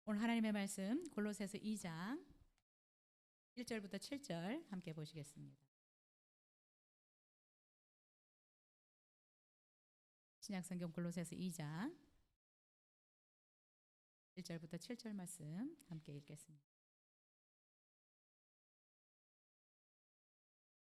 오늘 하나님의 말씀 골로새서 2장 1절부터 7절 함께 보시겠습니다. 신약성경 골로새서 2장 1절부터 7절 말씀 함께 읽겠습니다.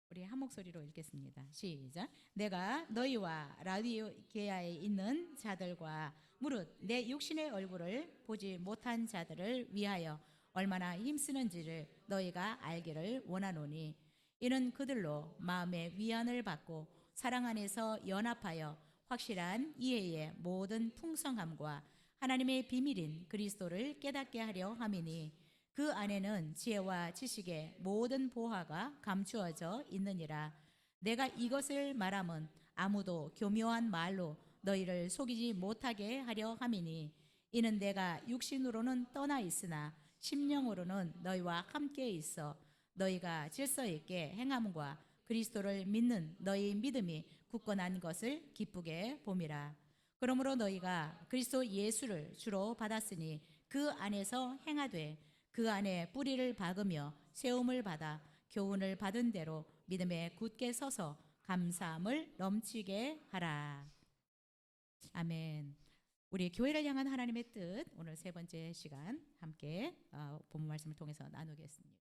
우리 한 목소리로 읽겠습니다. 시작. 내가 너희와 라디오게아에 있는 자들과 무릇 내 육신의 얼굴을 보지 못한 자들을 위하여 얼마나 힘쓰는지를 너희가 알기를 원하노니, 이는 그들로 마음의 위안을 받고 사랑 안에서 연합하여 확실한 이해의 모든 풍성함과 하나님의 비밀인 그리스도를 깨닫게 하려 함이니, 그 안에는 지혜와 지식의 모든 보화가 감추어져 있느니라. 내가 이것을 말함은 아무도 교묘한 말로 너희를 속이지 못하게 하려 함이니, 이는 내가 육신으로는 떠나 있으나 심령으로는 너희와 함께 있어 너희가 질서 있게 행함과 그리스도를 믿는 너희 믿음이 굳건한 것을 기쁘게 봄이라. 그러므로 너희가 그리스도 예수를 주로 받았으니 그 안에서 행하되 그 안에 뿌리를 박으며 세움을 받아 교훈을 받은 대로 믿음에 굳게 서서 감사함을 넘치게 하라. 아멘. 우리 교회를 향한 하나님의 뜻, 오늘 세 번째 시간 함께 본문 말씀을 통해서 나누겠습니다.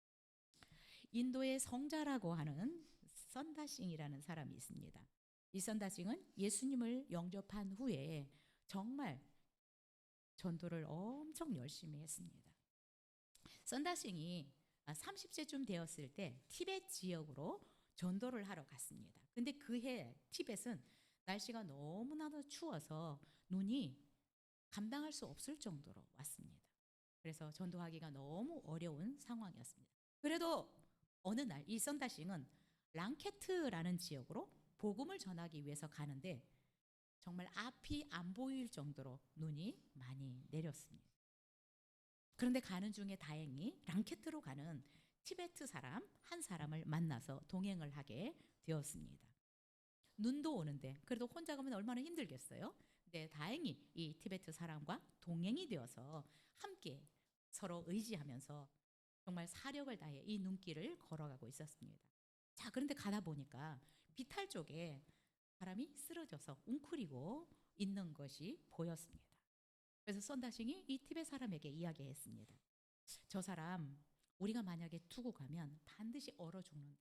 인도의 성자라고 하는 선다싱이라는 사람이 있습니다. 이 선다싱은 예수님을 영접한 후에 정말 전도를 엄청 열심히 했습니다. 선다싱이 30세쯤 되었을 때 티벳 지역으로 전도를 하러 갔습니다. 근데 그해 티벳은 날씨가 너무나도 추워서 눈이 감당할 수 없을 정도로 왔습니다. 그래서 전도하기가 너무 어려운 상황이었습니다. 그래도 어느 날 이 선다싱은 랑케트라는 지역으로 복음을 전하기 위해서 가는데 정말 앞이 안 보일 정도로 눈이 많이 내렸습니다. 그런데 가는 중에 다행히 랑케트로 가는 티베트 사람 한 사람을 만나서 동행을 하게 되었습니다. 눈도 오는데 그래도 혼자 가면 얼마나 힘들겠어요? 근데 다행히 이 티베트 사람과 동행이 되어서 함께 서로 의지하면서 정말 사력을 다해 이 눈길을 걸어가고 있었습니다. 자, 그런데 가다 보니까 비탈 쪽에 사람이 쓰러져서 웅크리고 있는 것이 보였습니다. 그래서 선다싱이 이 티벳 사람에게 이야기했습니다. 저 사람 우리가 만약에 두고 가면 반드시 얼어 죽는다.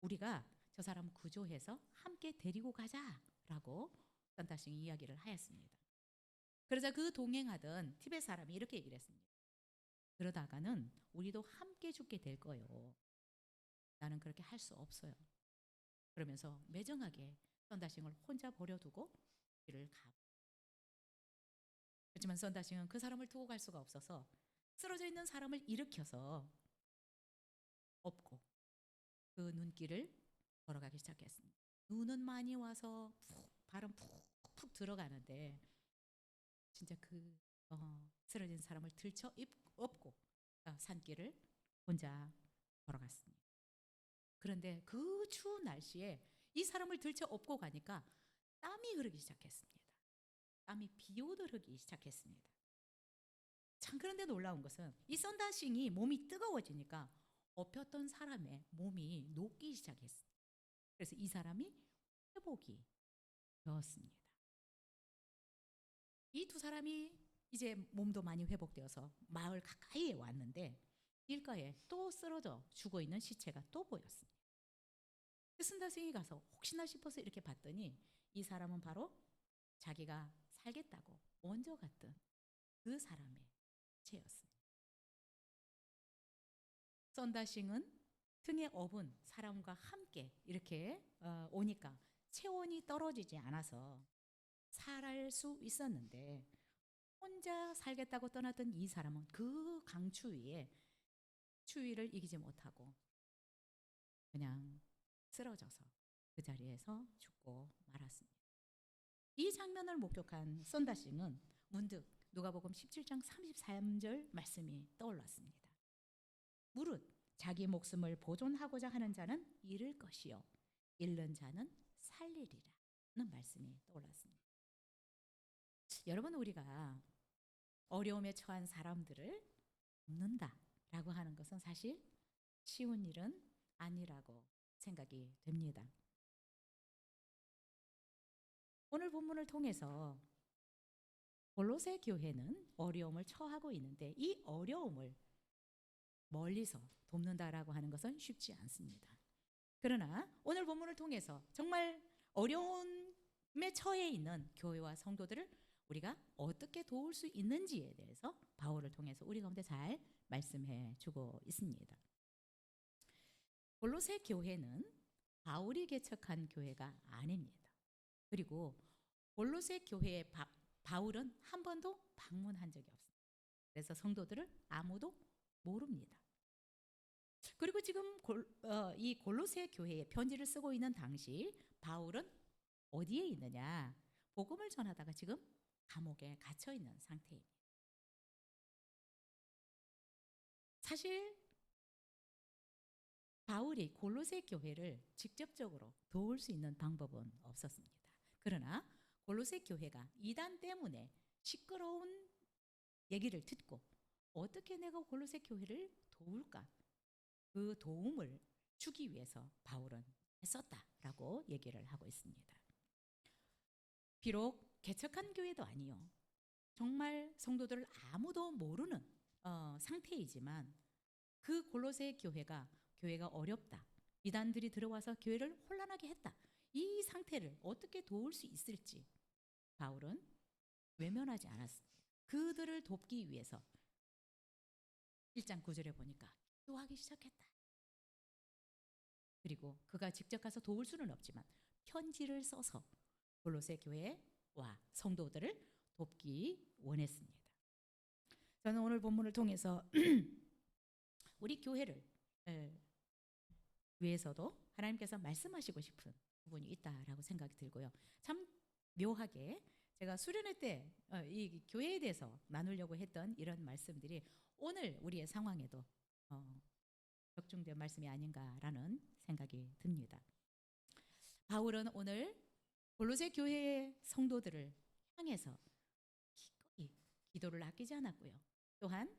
우리가 저 사람 구조해서 함께 데리고 가자라고 선다싱이 이야기를 하였습니다. 그러자 그 동행하던 티벳 사람이 이렇게 얘기를 했습니다. 그러다가는 우리도 함께 죽게 될 거예요. 나는 그렇게 할 수 없어요. 그러면서 매정하게 선다싱을 혼자 버려두고 길을 가고, 그렇지만 선다싱은 그 사람을 두고 갈 수가 없어서 쓰러져 있는 사람을 일으켜서 업고 그 눈길을 걸어가기 시작했습니다. 눈은 많이 와서 발은 푹푹 들어가는데 진짜 그 쓰러진 사람을 들쳐 업고 산길을 혼자 걸어갔습니다. 그런데 그 추운 날씨에 이 사람을 들쳐 업고 가니까 땀이 흐르기 시작했습니다. 땀이 비오듯 흐르기 시작했습니다. 참, 그런데 놀라운 것은 이 선다싱이 몸이 뜨거워지니까 업혔던 사람의 몸이 녹기 시작했습니다. 그래서 이 사람이 회복이 되었습니다. 이 두 사람이 이제 몸도 많이 회복되어서 마을 가까이에 왔는데 길가에 또 쓰러져 죽어 있는 시체가 또 보였습니다. 선다싱이 가서 혹시나 싶어서 이렇게 봤더니 이 사람은 바로 자기가 살겠다고 먼저 갔던 그 사람의 시체였습니다. 선다싱은 등에 업은 사람과 함께 이렇게 오니까 체온이 떨어지지 않아서 살할 수 있었는데, 혼자 살겠다고 떠났던 이 사람은 그 강추위에 추위를 이기지 못하고 그냥 쓰러져서 그 자리에서 죽고 말았습니다. 이 장면을 목격한 선다싱은 문득 누가복음 17장 33절 말씀이 떠올랐습니다. 무릇 자기 목숨을 보존하고자 하는 자는 잃을 것이요 잃는 자는 살리리라는 말씀이 떠올랐습니다. 여러분, 우리가 어려움에 처한 사람들을 돕는다라고 하는 것은 사실 쉬운 일은 아니라고 생각이 됩니다. 오늘 본문을 통해서 골로새 교회는 어려움을 처하고 있는데 이 어려움을 멀리서 돕는다라고 하는 것은 쉽지 않습니다. 그러나 오늘 본문을 통해서 정말 어려움에 처해 있는 교회와 성도들을 우리가 어떻게 도울 수 있는지에 대해서 바울을 통해서 우리 가운데 잘 말씀해 주고 있습니다. 골로새 교회는 바울이 개척한 교회가 아닙니다. 그리고 골로새 교회에 바울은 한 번도 방문한 적이 없습니다. 그래서 성도들을 아무도 모릅니다. 그리고 지금 이 골로새 교회에 편지를 쓰고 있는 당시 바울은 어디에 있느냐? 복음을 전하다가 지금 감옥에 갇혀 있는 상태입니다. 사실 바울이 골로새 교회를 직접적으로 도울 수 있는 방법은 없었습니다. 그러나 골로새 교회가 이단 때문에 시끄러운 얘기를 듣고 어떻게 내가 골로새 교회를 도울까? 그 도움을 주기 위해서 바울은 했었다라고 얘기를 하고 있습니다. 비록 개척한 교회도 아니요. 정말 성도들을 아무도 모르는 상태이지만 그 골로새 교회가 어렵다. 이단들이 들어와서 교회를 혼란하게 했다. 이 상태를 어떻게 도울 수 있을지 바울은 외면하지 않았습니다. 그들을 돕기 위해서 1장 9절에 보니까 기도하기 시작했다. 그리고 그가 직접 가서 도울 수는 없지만 편지를 써서 골로새 교회와 성도들을 돕기 원했습니다. 저는 오늘 본문을 통해서 우리 교회를 위해서도 하나님께서 말씀하시고 싶은 부분이 있다라고 생각이 들고요. 참 묘하게 제가 수련회 때 이 교회에 대해서 나누려고 했던 이런 말씀들이 오늘 우리의 상황에도 적중된 말씀이 아닌가라는 생각이 듭니다. 바울은 오늘 골로새 교회의 성도들을 향해서 기꺼이 기도를 아끼지 않았고요. 또한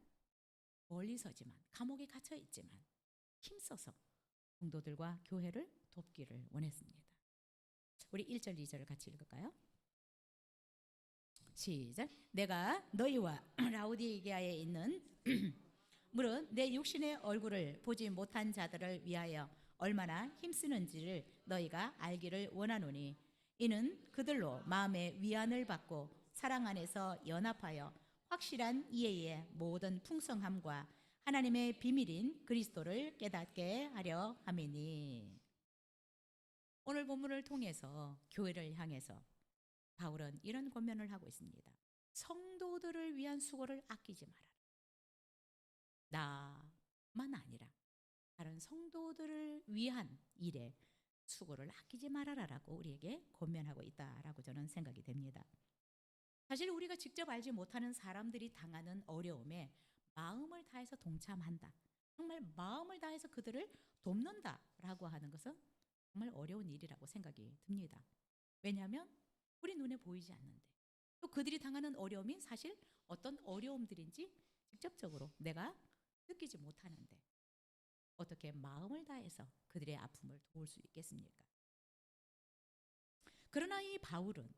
멀리 서지만 감옥에 갇혀 있지만 힘써서 성도들과 교회를 돕기를 원했습니다. 우리 1절 2절을 같이 읽을까요? 시작. 내가 너희와 라오디게아에 있는 물은 내 육신의 얼굴을 보지 못한 자들을 위하여 얼마나 힘쓰는지를 너희가 알기를 원하노니 이는 그들로 마음의 위안을 받고 사랑 안에서 연합하여 확실한 이해의 모든 풍성함과 하나님의 비밀인 그리스도를 깨닫게 하려 함이니. 오늘 본문을 통해서 교회를 향해서 바울은 이런 권면을 하고 있습니다. 성도들을 위한 수고를 아끼지 말아라. 나만 아니라 다른 성도들을 위한 일에 수고를 아끼지 말아라라고 우리에게 권면하고 있다라고 저는 생각이 됩니다. 사실 우리가 직접 알지 못하는 사람들이 당하는 어려움에 마음을 다해서 동참한다. 정말 마음을 다해서 그들을 돕는다라고 하는 것은 정말 어려운 일이라고 생각이 듭니다. 왜냐하면 우리 눈에 보이지 않는데 또 그들이 당하는 어려움이 사실 어떤 어려움들인지 직접적으로 내가 느끼지 못하는데 어떻게 마음을 다해서 그들의 아픔을 도울 수 있겠습니까? 그러나 이 바울은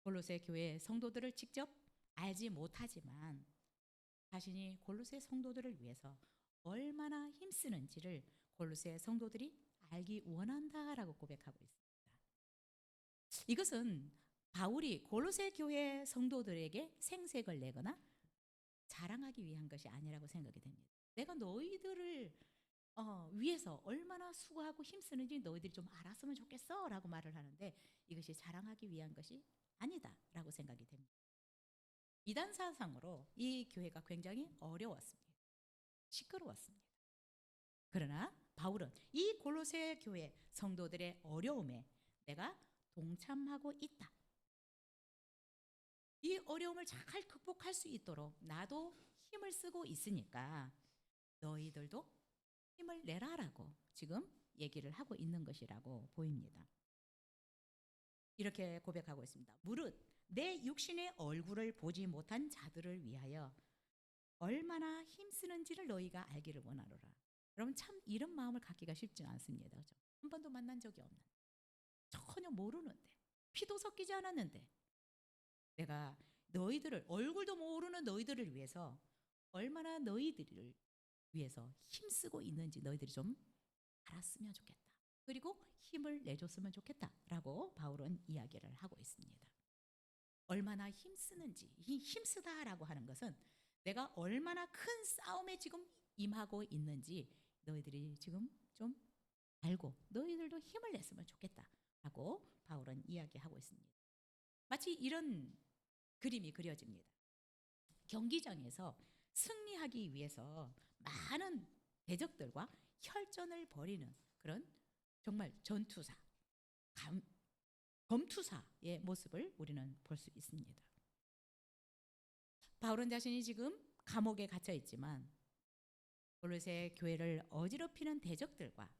골로새 교회 성도들을 직접 알지 못하지만 자신이 골로새 성도들을 위해서 얼마나 힘쓰는지를 골로새 성도들이 알기 원한다라고 고백하고 있습니다. 이것은 바울이 골로새 교회 성도들에게 생색을 내거나 자랑하기 위한 것이 아니라고 생각이 됩니다. 내가 너희들을 위해서 얼마나 수고하고 힘쓰는지 너희들이 좀 알았으면 좋겠어 라고 말을 하는데 이것이 자랑하기 위한 것이 아니다 라고 생각이 됩니다. 이단 사상으로 이 교회가 굉장히 어려웠습니다. 시끄러웠습니다. 그러나 바울은 이 골로새 교회 성도들의 어려움에 내가 동참하고 있다. 이 어려움을 잘 극복할 수 있도록 나도 힘을 쓰고 있으니까 너희들도 힘을 내라라고 지금 얘기를 하고 있는 것이라고 보입니다. 이렇게 고백하고 있습니다. 무릇 내 육신의 얼굴을 보지 못한 자들을 위하여 얼마나 힘쓰는지를 너희가 알기를 원하노라. 여러분 참 이런 마음을 갖기가 쉽지 않습니다. 그죠? 한 번도 만난 적이 없는, 전혀 모르는데, 피도 섞이지 않았는데 내가 너희들을, 얼굴도 모르는 너희들을 위해서 얼마나 너희들을 위해서 힘쓰고 있는지 너희들이 좀 알았으면 좋겠다. 그리고 힘을 내줬으면 좋겠다라고 바울은 이야기를 하고 있습니다. 얼마나 힘쓰는지, 이 힘쓰다라고 하는 것은 내가 얼마나 큰 싸움에 지금 임하고 있는지 너희들이 지금 좀 알고 너희들도 힘을 냈으면 좋겠다라고 바울은 이야기하고 있습니다. 마치 이런 그림이 그려집니다. 경기장에서 승리하기 위해서 많은 대적들과 혈전을 벌이는 그런 정말 전투사, 검투사의 모습을 우리는 볼 수 있습니다. 바울은 자신이 지금 감옥에 갇혀 있지만 골로새 교회를 어지럽히는 대적들과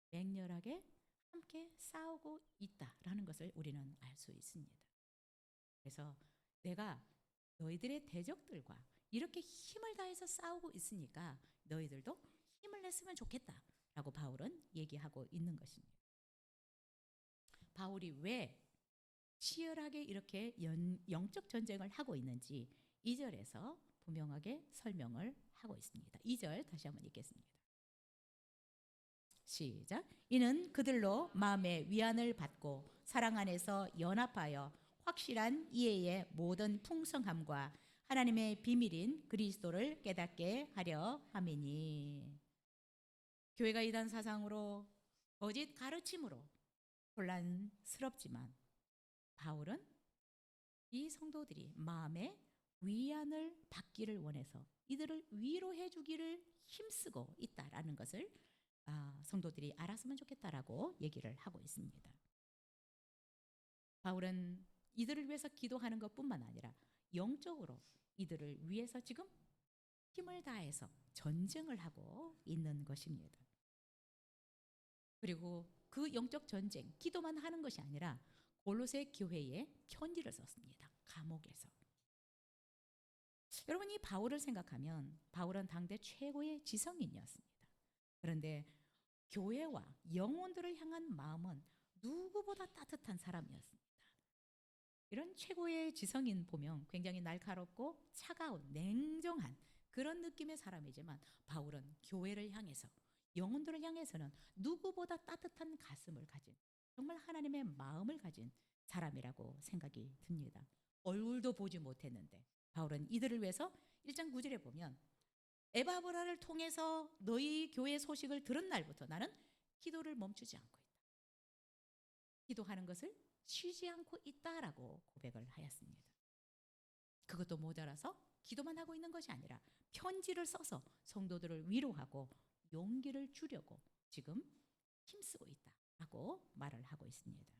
맹렬하게 함께 싸우고 있다라는 것을 우리는 알 수 있습니다. 그래서 내가 너희들의 대적들과 이렇게 힘을 다해서 싸우고 있으니까 너희들도 힘을 냈으면 좋겠다라고 바울은 얘기하고 있는 것입니다. 바울이 왜 치열하게 이렇게 영적 전쟁을 하고 있는지 2절에서 분명하게 설명을 하고 있습니다. 2절 다시 한번 읽겠습니다. 시작. 이는 그들로 마음의 위안을 받고 사랑 안에서 연합하여 확실한 이해의 모든 풍성함과 하나님의 비밀인 그리스도를 깨닫게 하려 함이니. 교회가 이단 사상으로 거짓 가르침으로 혼란스럽지만 바울은 이 성도들이 마음의 위안을 받기를 원해서 이들을 위로해 주기를 힘쓰고 있다라는 것을 성도들이 알았으면 좋겠다라고 얘기를 하고 있습니다. 바울은 이들을 위해서 기도하는 것뿐만 아니라 영적으로 이들을 위해서 지금 힘을 다해서 전쟁을 하고 있는 것입니다. 그리고 그 영적 전쟁, 기도만 하는 것이 아니라 골로새 교회에 편지를 썼습니다. 감옥에서. 여러분 이 바울을 생각하면 바울은 당대 최고의 지성인이었습니다. 그런데 교회와 영혼들을 향한 마음은 누구보다 따뜻한 사람이었습니다. 이런 최고의 지성인 보면 굉장히 날카롭고 차가운 냉정한 그런 느낌의 사람이지만 바울은 교회를 향해서 영혼들을 향해서는 누구보다 따뜻한 가슴을 가진 정말 하나님의 마음을 가진 사람이라고 생각이 듭니다. 얼굴도 보지 못했는데 바울은 이들을 위해서 1장 9절에 보면 에바브라를 통해서 너희 교회 소식을 들은 날부터 나는 기도를 멈추지 않고 있다. 기도하는 것을 쉬지 않고 있다라고 고백을 하였습니다. 그것도 모자라서 기도만 하고 있는 것이 아니라 편지를 써서 성도들을 위로하고 용기를 주려고 지금 힘쓰고 있다라고 말을 하고 있습니다.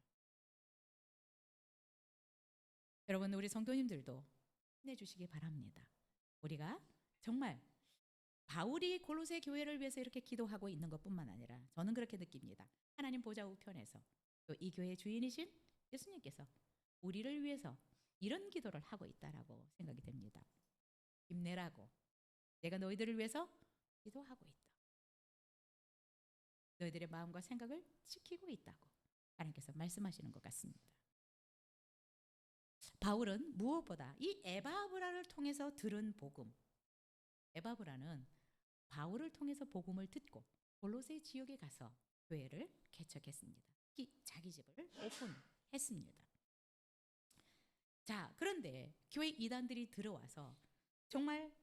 여러분 우리 성도님들도 힘내주시기 바랍니다. 우리가 정말 바울이 골로새 교회를 위해서 이렇게 기도하고 있는 것뿐만 아니라 저는 그렇게 느낍니다. 하나님 보좌 우편에서 또 이 교회의 주인이신 예수님께서 우리를 위해서 이런 기도를 하고 있다라고 생각이 됩니다. 힘내라고. 내가 너희들을 위해서 기도하고 있다. 너희들의 마음과 생각을 지키고 있다고 하나님께서 말씀하시는 것 같습니다. 바울은 무엇보다 이 에바브라를 통해서 들은 복음, 에바브라는 바울을 통해서 복음을 듣고 골로새 지역에 가서 교회를 개척했습니다. 특히 자기 집을 오픈했습니다. 자, 그런데 교회 이단들이 들어와서 정말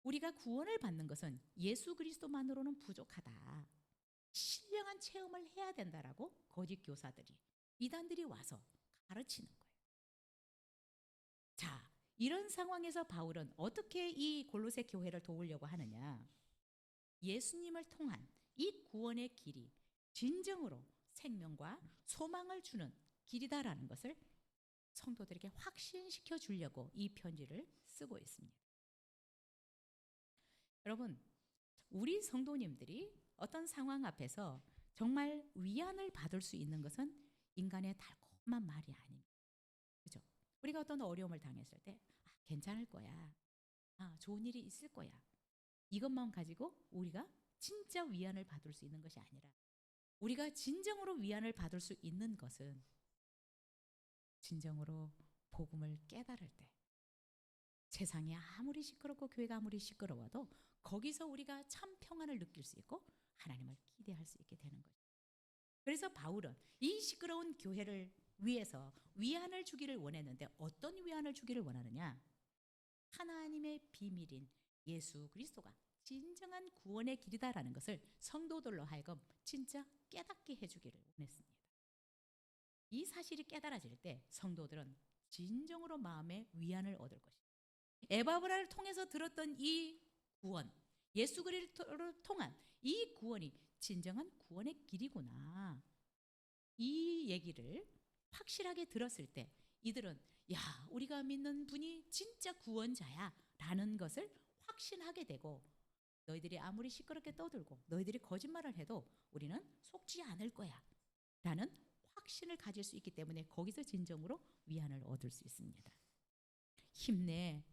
우리가 구원을 받는 것은 예수 그리스도만으로는 부족하다. 신령한 체험을 해야 된다라고 거짓 교사들이 이단들이 와서 가르치는 거예요. 자, 이런 상황에서 바울은 어떻게 이 골로새 교회를 도우려고 하느냐? 예수님을 통한 이 구원의 길이 진정으로 생명과 소망을 주는 길이다라는 것을 성도들에게 확신시켜 주려고 이 편지를 쓰고 있습니다. 여러분, 우리 성도님들이 어떤 상황 앞에서 정말 위안을 받을 수 있는 것은 인간의 달콤한 말이 아닙니다. 그죠? 우리가 어떤 어려움을 당했을 때 괜찮을 거야. 좋은 일이 있을 거야. 이것만 가지고 우리가 진짜 위안을 받을 수 있는 것이 아니라 우리가 진정으로 위안을 받을 수 있는 것은 진정으로 복음을 깨달을 때 세상이 아무리 시끄럽고 교회가 아무리 시끄러워도 거기서 우리가 참 평안을 느낄 수 있고 하나님을 기대할 수 있게 되는 거죠. 그래서 바울은 이 시끄러운 교회를 위해서 위안을 주기를 원했는데 어떤 위안을 주기를 원하느냐? 하나님의 비밀인 예수 그리스도가 진정한 구원의 길이다라는 것을 성도들로 하여금 진짜 깨닫게 해주기를 원했습니다. 이 사실이 깨달아질 때 성도들은 진정으로 마음의 위안을 얻을 것입니다. 에바브라를 통해서 들었던 이 구원, 예수 그리스도를 통한 이 구원이 진정한 구원의 길이구나. 이 얘기를 확실하게 들었을 때 이들은 우리가 믿는 분이 진짜 구원자야 라는 것을 확신하게 되고 너희들이 아무리 시끄럽게 떠들고 너희들이 거짓말을 해도 우리는 속지 않을 거야 라는 확신을 가질 수 있기 때문에 거기서 진정으로 위안을 얻을 수 있습니다. 힘내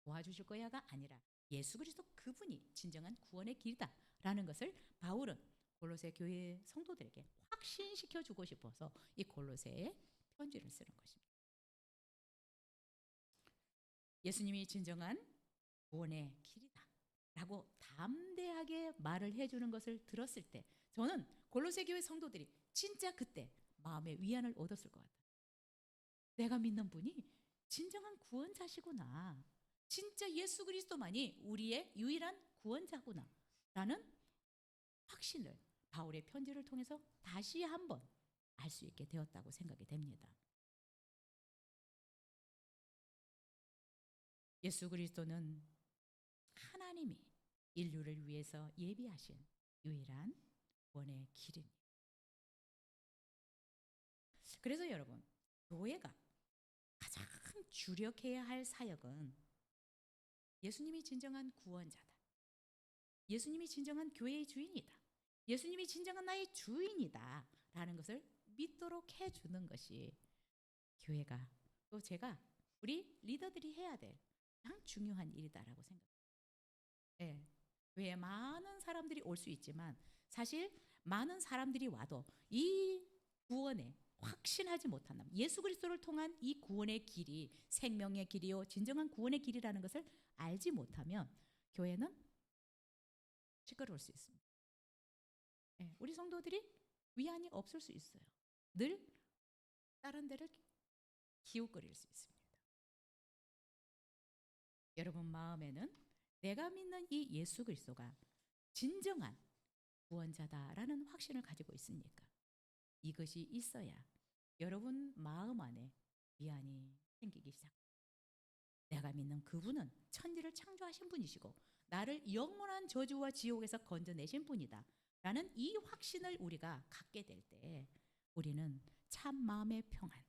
도와주실 거야가 아니라 예수 그리스도 그분이 진정한 구원의 길이다 라는 것을 바울은 골로새 교회 성도들에게 확신시켜 주고 싶어서 이 골로새에 편지를 쓰는 것입니다. 예수님이 진정한 구원의 길이다 라고 담대하게 말을 해주는 것을 들었을 때 저는 골로새 교회 성도들이 진짜 그때 마음의 위안을 얻었을 것 같아요. 내가 믿는 분이 진정한 구원자시구나. 진짜 예수 그리스도만이 우리의 유일한 구원자구나 라는 확신을 바울의 편지를 통해서 다시 한번 알 수 있게 되었다고 생각이 됩니다. 예수 그리스도는 하나님이 인류를 위해서 예비하신 유일한 구원의 길입니다. 그래서 여러분, 교회가 가장 주력해야 할 사역은 예수님이 진정한 구원자다. 예수님이 진정한 교회의 주인이다. 예수님이 진정한 나의 주인이다 라는 것을 믿도록 해주는 것이 교회가 또 제가 우리 리더들이 해야 될 가장 중요한 일이다라고 생각합니다. 네, 교회에 많은 사람들이 올 수 있지만 사실 많은 사람들이 와도 이 구원에 확신하지 못한다면 예수 그리스도를 통한 이 구원의 길이 생명의 길이요 진정한 구원의 길이라는 것을 알지 못하면 교회는 시끄러울 수 있습니다. 네, 우리 성도들이 위안이 없을 수 있어요. 늘 다른 데를 기웃거릴 수 있습니다. 여러분 마음에는 내가 믿는 이 예수 그리스도가 진정한 구원자다라는 확신을 가지고 있습니까? 이것이 있어야 여러분 마음 안에 위안이 생기기 시작합니다. 내가 믿는 그분은 천지를 창조하신 분이시고 나를 영원한 저주와 지옥에서 건져내신 분이다 라는 이 확신을 우리가 갖게 될 때 우리는 참 마음의 평안,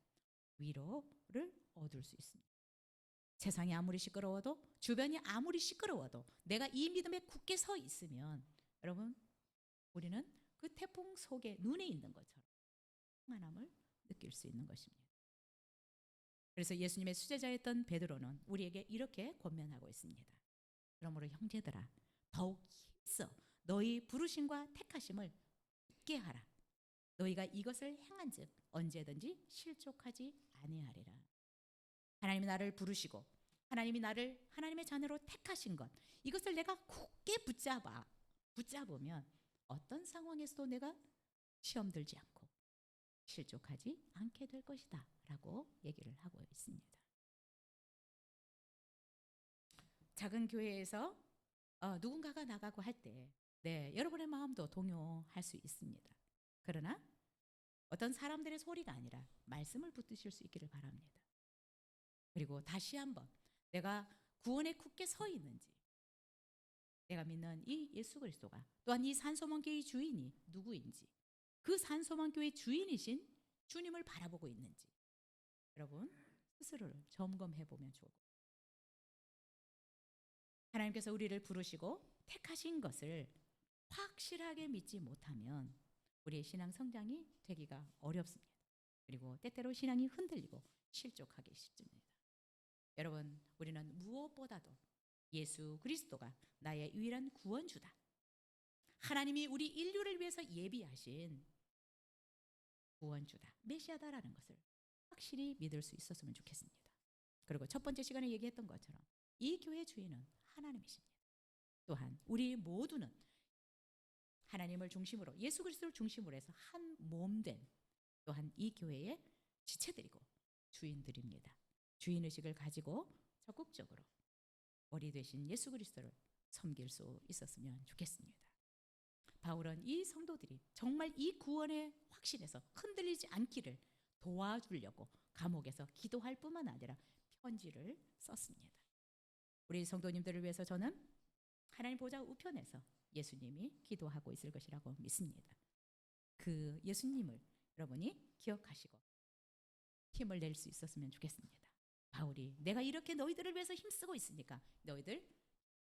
위로를 얻을 수 있습니다. 세상이 아무리 시끄러워도 주변이 아무리 시끄러워도 내가 이 믿음에 굳게 서 있으면 여러분 우리는 그 태풍 속에 눈에 있는 것처럼 평안함을 느낄 수 있는 것입니다. 그래서 예수님의 수제자였던 베드로는 우리에게 이렇게 권면하고 있습니다. 그러므로 형제들아 더욱 힘써 너희 부르심과 택하심을 굳게 하라. 너희가 이것을 행한즉 언제든지 실족하지 아니하리라. 하나님이 나를 부르시고 하나님이 나를 하나님의 자녀로 택하신 것 이것을 내가 굳게 붙잡으면 어떤 상황에서도 내가 시험 들지 않고 실족하지 않게 될 것이다 라고 얘기를 하고 있습니다. 작은 교회에서 누군가가 나가고 할 때 여러분의 마음도 동요할 수 있습니다. 그러나 어떤 사람들의 소리가 아니라 말씀을 붙드실 수 있기를 바랍니다. 그리고 다시 한번 내가 구원에 굳게 서 있는지 내가 믿는 이 예수 그리스도가 또한 이 산소망교회의 주인이 누구인지 그 산소망교회의 주인이신 주님을 바라보고 있는지 여러분 스스로를 점검해 보면 좋을 것 같아요. 하나님께서 우리를 부르시고 택하신 것을 확실하게 믿지 못하면 우리의 신앙 성장이 되기가 어렵습니다. 그리고 때때로 신앙이 흔들리고 실족하기 쉽습니다. 여러분, 우리는 무엇보다도 예수 그리스도가 나의 유일한 구원주다. 하나님이 우리 인류를 위해서 예비하신 구원주다, 메시아다라는 것을 확실히 믿을 수 있었으면 좋겠습니다. 그리고 첫 번째 시간에 얘기했던 것처럼 이 교회 주인은 하나님이십니다. 또한 우리 모두는 하나님을 중심으로, 예수 그리스도를 중심으로 해서 한 몸된 또한 이 교회의 지체들이고 주인들입니다. 주인의식을 가지고 적극적으로 머리 되신 예수 그리스도를 섬길 수 있었으면 좋겠습니다. 바울은 이 성도들이 정말 이 구원의 확신에서 흔들리지 않기를 도와주려고 감옥에서 기도할 뿐만 아니라 편지를 썼습니다. 우리 성도님들을 위해서 저는 하나님 보좌 우편에서 예수님이 기도하고 있을 것이라고 믿습니다. 그 예수님을 여러분이 기억하시고 힘을 낼 수 있었으면 좋겠습니다. 바울이 내가 이렇게 너희들을 위해서 힘쓰고 있으니까 너희들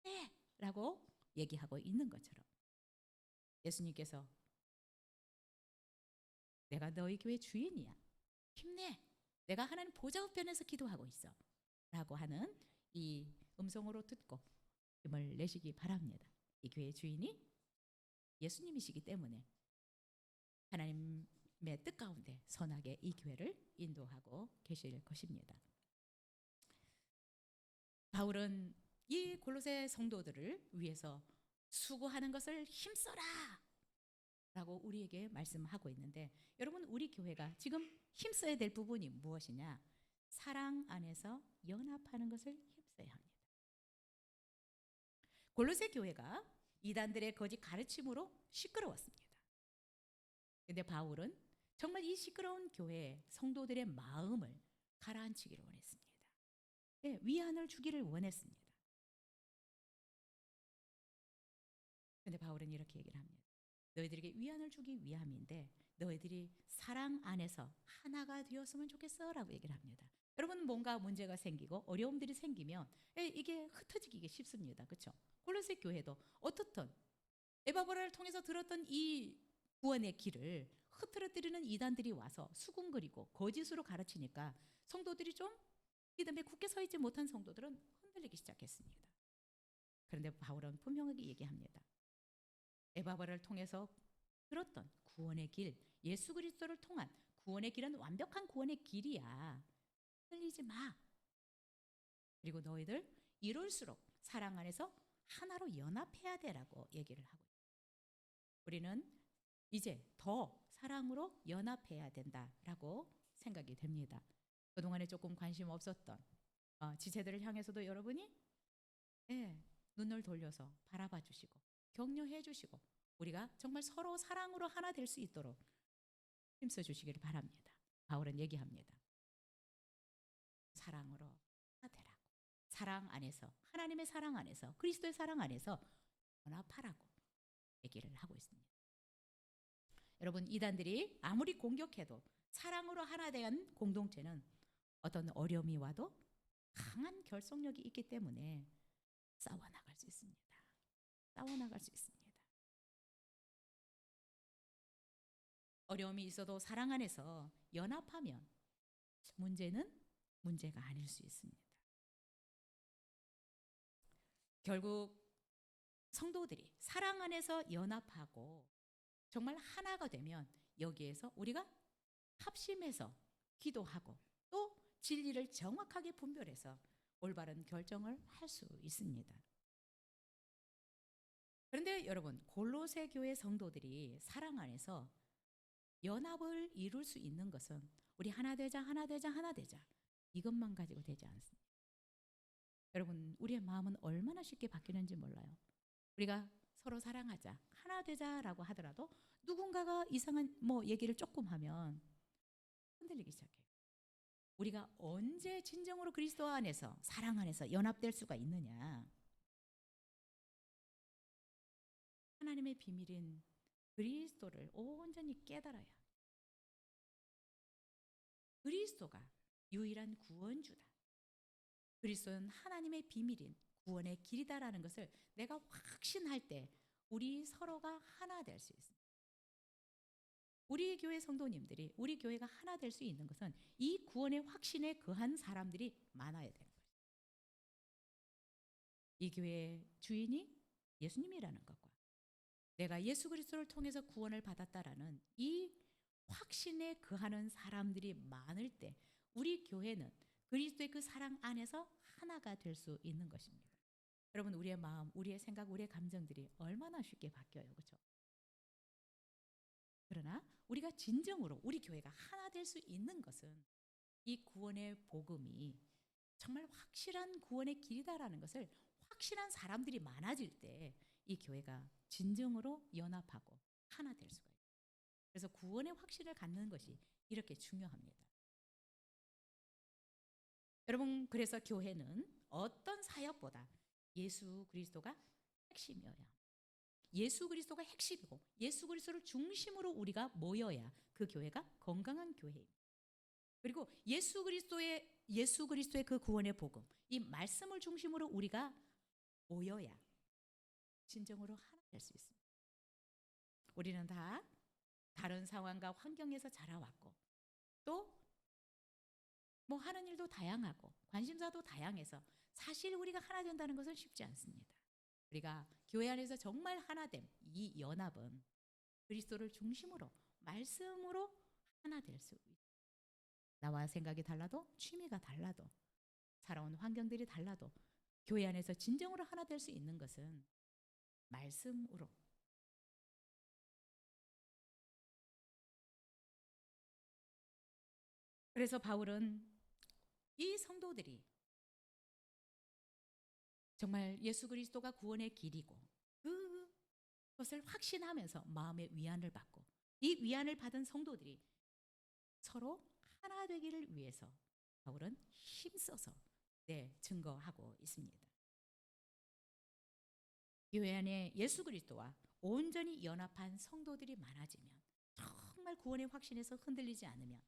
해! 라고 얘기하고 있는 것처럼 예수님께서 내가 너희 교회 주인이야. 힘내. 내가 하나님 보좌 우편에서 기도하고 있어. 라고 하는 이 음성으로 듣고 힘을 내시기 바랍니다. 이 교회 주인이 예수님이시기 때문에 하나님의 뜻 가운데 선하게 이 교회를 인도하고 계실 것입니다. 바울은 이 골로새 성도들을 위해서 수고하는 것을 힘써라 라고 우리에게 말씀하고 있는데, 여러분, 우리 교회가 지금 힘써야 될 부분이 무엇이냐? 사랑 안에서 연합하는 것을 힘써야 합니다. 골로새 교회가 이단들의 거짓 가르침으로 시끄러웠습니다. 그런데 바울은 정말 이 시끄러운 교회 성도들의 마음을 가라앉히기를 원했습니다. 네, 위안을 주기를 원했습니다. 그런데 바울은 이렇게 얘기를 합니다. 너희들에게 위안을 주기 위함인데 너희들이 사랑 안에서 하나가 되었으면 좋겠어 라고 얘기를 합니다. 여러분, 뭔가 문제가 생기고 어려움들이 생기면 이게 흩어지기 쉽습니다. 그렇죠? 골로새 교회도 어떻든 에바브라를 통해서 들었던 이 구원의 길을 흐트러뜨리는 이단들이 와서 수군거리고 거짓으로 가르치니까 성도들이 좀 믿음에 굳게 서 있지 못한 성도들은 흔들리기 시작했습니다. 그런데 바울은 분명하게 얘기합니다. 에바브라를 통해서 들었던 구원의 길, 예수 그리스도를 통한 구원의 길은 완벽한 구원의 길이야. 흔들리지 마. 그리고 너희들 이럴수록 사랑 안에서 하나로 연합해야 되라고 얘기를 하고 있습니다. 우리는 이제 더 사랑으로 연합해야 된다라고 생각이 됩니다. 그동안에 조금 관심 없었던 지체들을 향해서도 여러분이 눈을 돌려서 바라봐 주시고 격려해 주시고 우리가 정말 서로 사랑으로 하나 될 수 있도록 힘써 주시기를 바랍니다. 바울은 얘기합니다. 사랑으로 하나 되라고. 사랑 안에서, 하나님의 사랑 안에서, 그리스도의 사랑 안에서 연합하라고 얘기를 하고 있습니다. 여러분, 이단들이 아무리 공격해도 사랑으로 하나 된 공동체는 어떤 어려움이 와도 강한 결속력이 있기 때문에 싸워나갈 수 있습니다. 싸워나갈 수 있습니다. 어려움이 있어도 사랑 안에서 연합하면 문제는 문제가 아닐 수 있습니다. 결국 성도들이 사랑 안에서 연합하고 정말 하나가 되면 여기에서 우리가 합심해서 기도하고 또 진리를 정확하게 분별해서 올바른 결정을 할 수 있습니다. 그런데 여러분, 골로새 교회 성도들이 사랑 안에서 연합을 이룰 수 있는 것은 우리 하나 되자, 하나 되자, 하나 되자 이것만 가지고 되지 않습니다. 여러분, 우리의 마음은 얼마나 쉽게 바뀌는지 몰라요. 우리가 서로 사랑하자, 하나 되자라고 하더라도 누군가가 이상한 얘기를 조금 하면 흔들리기 시작해요. 우리가 언제 진정으로 그리스도 안에서, 사랑 안에서 연합될 수가 있느냐? 하나님의 비밀인 그리스도를 온전히 깨달아야 합니다. 그리스도가 유일한 구원주다. 그리스도는 하나님의 비밀인 구원의 길이다라는 것을 내가 확신할 때 우리 서로가 하나 될 수 있습니다. 우리 교회 성도님들이, 우리 교회가 하나 될 수 있는 것은 이 구원의 확신에 거한 사람들이 많아야 되는 거예요. 이 교회의 주인이 예수님이라는 것과 내가 예수 그리스도를 통해서 구원을 받았다라는 이 확신에 거하는 사람들이 많을 때 우리 교회는 그리스도의 그 사랑 안에서 하나가 될 수 있는 것입니다. 여러분, 우리의 마음, 우리의 생각, 우리의 감정들이 얼마나 쉽게 바뀌어요. 그렇죠? 그러나 우리가 진정으로 우리 교회가 하나 될 수 있는 것은 이 구원의 복음이 정말 확실한 구원의 길이다라는 것을 확실한 사람들이 많아질 때 이 교회가 진정으로 연합하고 하나 될 수가 있어요. 그래서 구원의 확신을 갖는 것이 이렇게 중요합니다. 여러분, 그래서 교회는 어떤 사역보다 예수 그리스도가 핵심이어야 합니다. 예수 그리스도가 핵심이고 예수 그리스도를 중심으로 우리가 모여야 그 교회가 건강한 교회입니다. 그리고 예수 그리스도의 그 구원의 복음, 이 말씀을 중심으로 우리가 모여야 진정으로 하나 될 수 있습니다. 우리는 다 다른 상황과 환경에서 자라왔고 또 뭐 하는 일도 다양하고 관심사도 다양해서 사실 우리가 하나 된다는 것은 쉽지 않습니다. 우리가 교회 안에서 정말 하나됨, 이 연합은 그리스도를 중심으로 말씀으로 하나 될 수 있습니다. 나와 생각이 달라도 취미가 달라도 살아온 환경들이 달라도 교회 안에서 진정으로 하나 될 수 있는 것은 말씀으로. 그래서 바울은 이 성도들이 정말 예수 그리스도가 구원의 길이고 그것을 확신하면서 마음의 위안을 받고 이 위안을 받은 성도들이 서로 하나 되기를 위해서 바울은 힘써서 증거하고 있습니다. 교회 안에 예수 그리스도와 온전히 연합한 성도들이 많아지면 정말 구원의 확신에서 흔들리지 않으면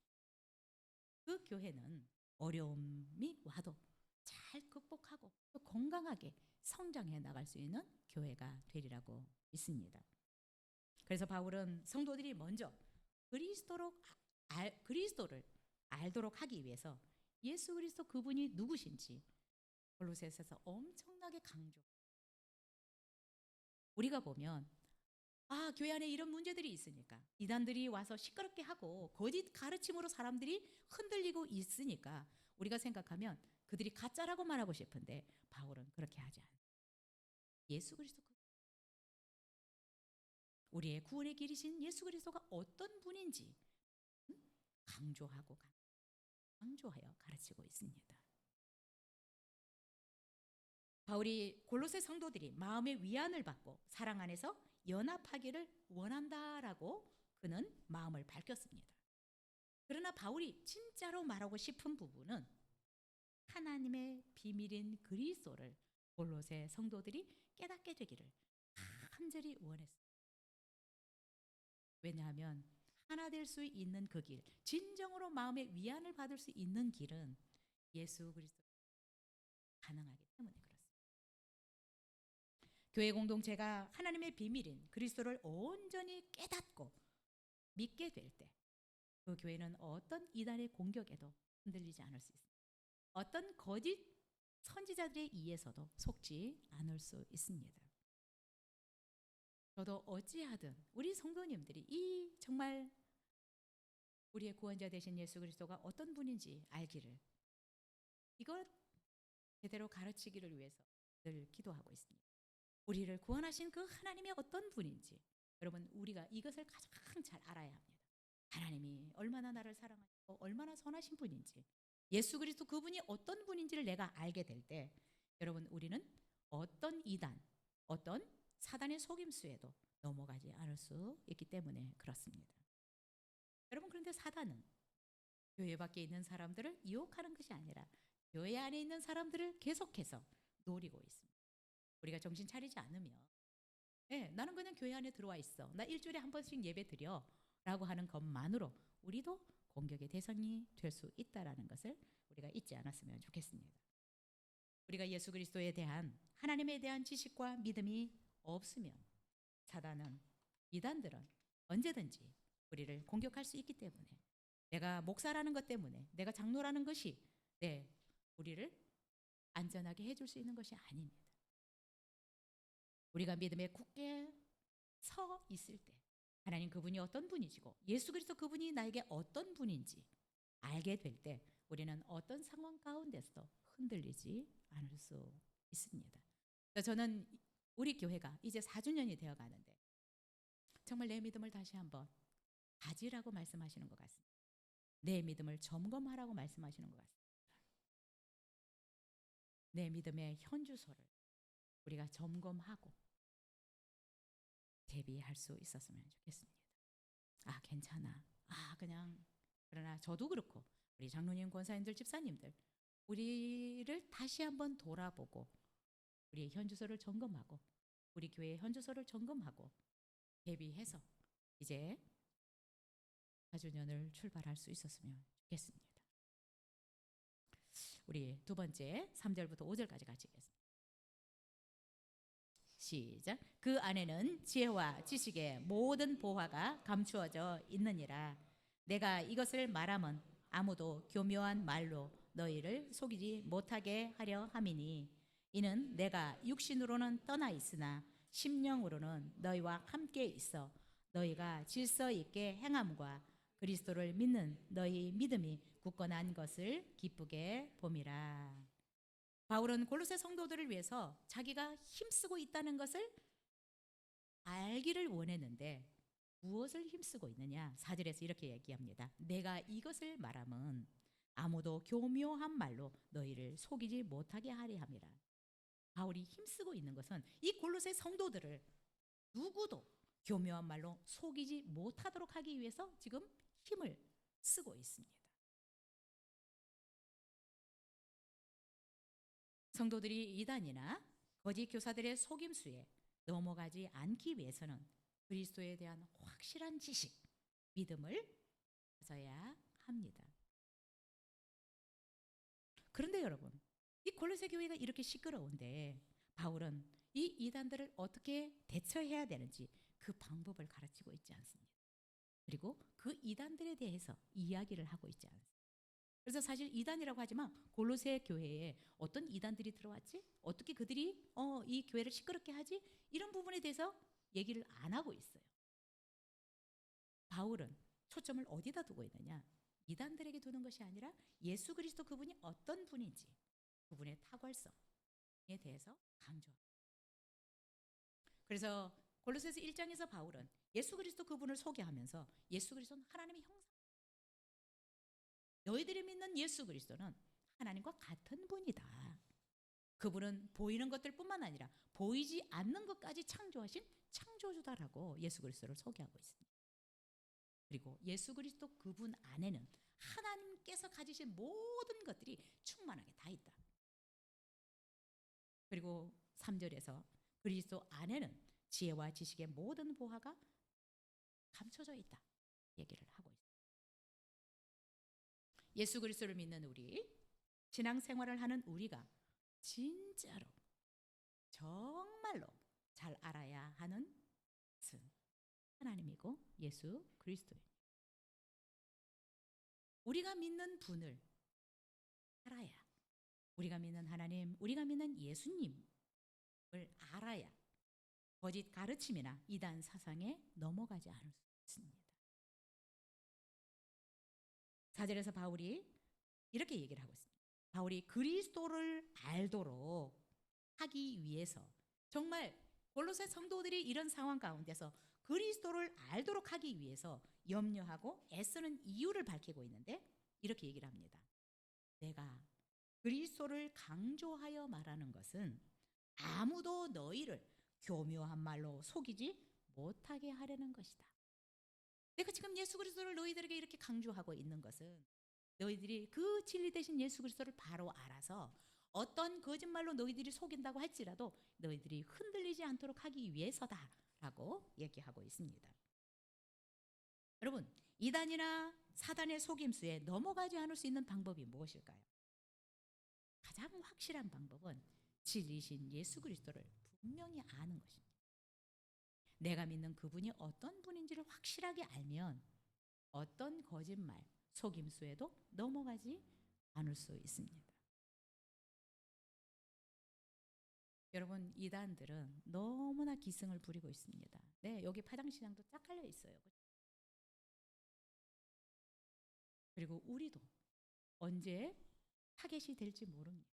그 교회는 어려움이 와도 잘 극복하고 또 건강하게 성장해 나갈 수 있는 교회가 되리라고 믿습니다. 그래서 바울은 성도들이 먼저 그리스도를 알도록 하기 위해서 예수 그리스도 그분이 누구신지 골로새서에서 엄청나게 강조. 우리가 보면 교회 안에 이런 문제들이 있으니까 이단들이 와서 시끄럽게 하고 거짓 가르침으로 사람들이 흔들리고 있으니까 우리가 생각하면 그들이 가짜라고 말하고 싶은데 바울은 그렇게 하지 않아요. 예수 그리스도 우리의 구원의 길이신 예수 그리스도가 어떤 분인지 강조하여 가르치고 있습니다. 바울이 골로새 성도들이 마음의 위안을 받고 사랑 안에서 연합하기를 원한다라고 그는 마음을 밝혔습니다. 그러나 바울이 진짜로 말하고 싶은 부분은 하나님의 비밀인 그리스도를 골로새 성도들이 깨닫게 되기를 간절히 원했습니다. 왜냐하면 하나 될 수 있는 그 길, 진정으로 마음의 위안을 받을 수 있는 길은 예수 그리스도 가능하기 때문에 그렇습니다. 교회 공동체가 하나님의 비밀인 그리스도를 온전히 깨닫고 믿게 될 때 그 교회는 어떤 이단의 공격에도 흔들리지 않을 수 있습니다. 어떤 거짓 선지자들에 의해서도 속지 않을 수 있습니다. 저도 어찌하든 우리 성도님들이 이 정말 우리의 구원자 되신 예수 그리스도가 어떤 분인지 알기를 이걸 제대로 가르치기를 위해서 늘 기도하고 있습니다. 우리를 구원하신 그 하나님이 어떤 분인지 여러분 우리가 이것을 가장 잘 알아야 합니다. 하나님이 얼마나 나를 사랑하시고 얼마나 선하신 분인지 예수 그리스도 그분이 어떤 분인지를 내가 알게 될 때 여러분 우리는 어떤 이단, 어떤 사단의 속임수에도 넘어가지 않을 수 있기 때문에 그렇습니다. 여러분 그런데 사단은 교회 밖에 있는 사람들을 유혹하는 것이 아니라 교회 안에 있는 사람들을 계속해서 노리고 있습니다. 우리가 정신 차리지 않으면 나는 그냥 교회 안에 들어와 있어. 나 일주일에 한 번씩 예배 드려 라고 하는 것만으로 우리도 공격의 대상이 될 수 있다는 것을 우리가 잊지 않았으면 좋겠습니다. 우리가 예수 그리스도에 대한 하나님에 대한 지식과 믿음이 없으면 사단은 이단들은 언제든지 우리를 공격할 수 있기 때문에 내가 목사라는 것 때문에 내가 장로라는 것이 우리를 안전하게 해줄 수 있는 것이 아닙니다. 우리가 믿음에 굳게 서 있을 때 하나님 그분이 어떤 분이시고 예수 그리스도 그분이 나에게 어떤 분인지 알게 될 때 우리는 어떤 상황 가운데서도 흔들리지 않을 수 있습니다. 그래서 저는 우리 교회가 이제 4주년이 되어 가는데 정말 내 믿음을 다시 한번 가지라고 말씀하시는 것 같습니다. 내 믿음을 점검하라고 말씀하시는 것 같습니다. 내 믿음의 현주소를 우리가 점검하고 대비할 수 있었으면 좋겠습니다. 아, 괜찮아. 아, 그냥 그러나 저도 그렇고 우리 장로님, 권사님들, 집사님들 우리를 다시 한번 돌아보고 우리의 현주소를 점검하고 우리 교회의 현주소를 점검하고 대비해서 이제 4주년을 출발할 수 있었으면 좋겠습니다. 우리 두 번째 3절부터 5절까지 같이 읽겠습니다. 시작. 그 안에는 지혜와 지식의 모든 보화가 감추어져 있느니라. 내가 이것을 말함은 아무도 교묘한 말로 너희를 속이지 못하게 하려 함이니 이는 내가 육신으로는 떠나 있으나 심령으로는 너희와 함께 있어 너희가 질서 있게 행함과 그리스도를 믿는 너희 믿음이 굳건한 것을 기쁘게 봄이라. 바울은 골로새 성도들을 위해서 자기가 힘쓰고 있다는 것을 알기를 원했는데 무엇을 힘쓰고 있느냐? 4절에서 이렇게 얘기합니다. 내가 이것을 말함은 아무도 교묘한 말로 너희를 속이지 못하게 하려 함이라. 바울이 힘쓰고 있는 것은 이 골로새 성도들을 누구도 교묘한 말로 속이지 못하도록 하기 위해서 지금 힘을 쓰고 있습니다. 성도들이 이단이나 거짓 교사들의 속임수에 넘어가지 않기 위해서는 그리스도에 대한 확실한 지식, 믿음을 가져야 합니다. 그런데 여러분, 이 골로새 교회가 이렇게 시끄러운데 바울은 이 이단들을 어떻게 대처해야 되는지 그 방법을 가르치고 있지 않습니다. 그리고 그 이단들에 대해서 이야기를 하고 있지 않습니다. 그래서 사실 이단이라고 하지만 골로새 교회에 어떤 이단들이 들어왔지? 어떻게 그들이 이 교회를 시끄럽게 하지? 이런 부분에 대해서 얘기를 안 하고 있어요. 바울은 초점을 어디다 두고 있느냐? 이단들에게 두는 것이 아니라 예수 그리스도 그분이 어떤 분인지 그분의 탁월성에 대해서 강조합니다. 그래서 골로새서 1장에서 바울은 예수 그리스도 그분을 소개하면서 예수 그리스도는 하나님의 형상, 너희들이 믿는 예수 그리스도는 하나님과 같은 분이다. 그분은 보이는 것들 뿐만 아니라 보이지 않는 것까지 창조하신 창조주다라고 예수 그리스도를 소개하고 있습니다. 그리고 예수 그리스도 그분 안에는 하나님께서 가지신 모든 것들이 충만하게 다 있다. 그리고 3절에서 그리스도 안에는 지혜와 지식의 모든 보화가 감춰져 있다 얘기를 하고 있습니다. 예수 그리스도를 믿는 우리, 신앙생활을 하는 우리가 진짜로 정말로 잘 알아야 하는 것은 하나님이고 예수 그리스도입니다. 우리가 믿는 분을 알아야, 우리가 믿는 하나님, 우리가 믿는 예수님을 알아야 거짓 가르침이나 이단 사상에 넘어가지 않을 수 있습니다. 4절에서 바울이 이렇게 얘기를 하고 있습니다. 바울이 그리스도를 알도록 하기 위해서 정말 골로새 성도들이 이런 상황 가운데서 그리스도를 알도록 하기 위해서 염려하고 애쓰는 이유를 밝히고 있는데 이렇게 얘기를 합니다. 내가 그리스도를 강조하여 말하는 것은 아무도 너희를 교묘한 말로 속이지 못하게 하려는 것이다. 내가 지금 예수 그리스도를 너희들에게 이렇게 강조하고 있는 것은 너희들이 그 진리 되신 예수 그리스도를 바로 알아서 어떤 거짓말로 너희들이 속인다고 할지라도 너희들이 흔들리지 않도록 하기 위해서다라고 얘기하고 있습니다. 여러분, 이단이나 사단의 속임수에 넘어가지 않을 수 있는 방법이 무엇일까요? 가장 확실한 방법은 진리신 예수 그리스도를 분명히 아는 것입니다. 내가 믿는 그분이 어떤 분인지를 확실하게 알면 어떤 거짓말, 속임수에도 넘어가지 않을 수 있습니다. 여러분, 이단들은 너무나 기승을 부리고 있습니다. 네, 여기 파장시장도 쫙 깔려 있어요. 그리고 우리도 언제 타겟이 될지 모릅니다.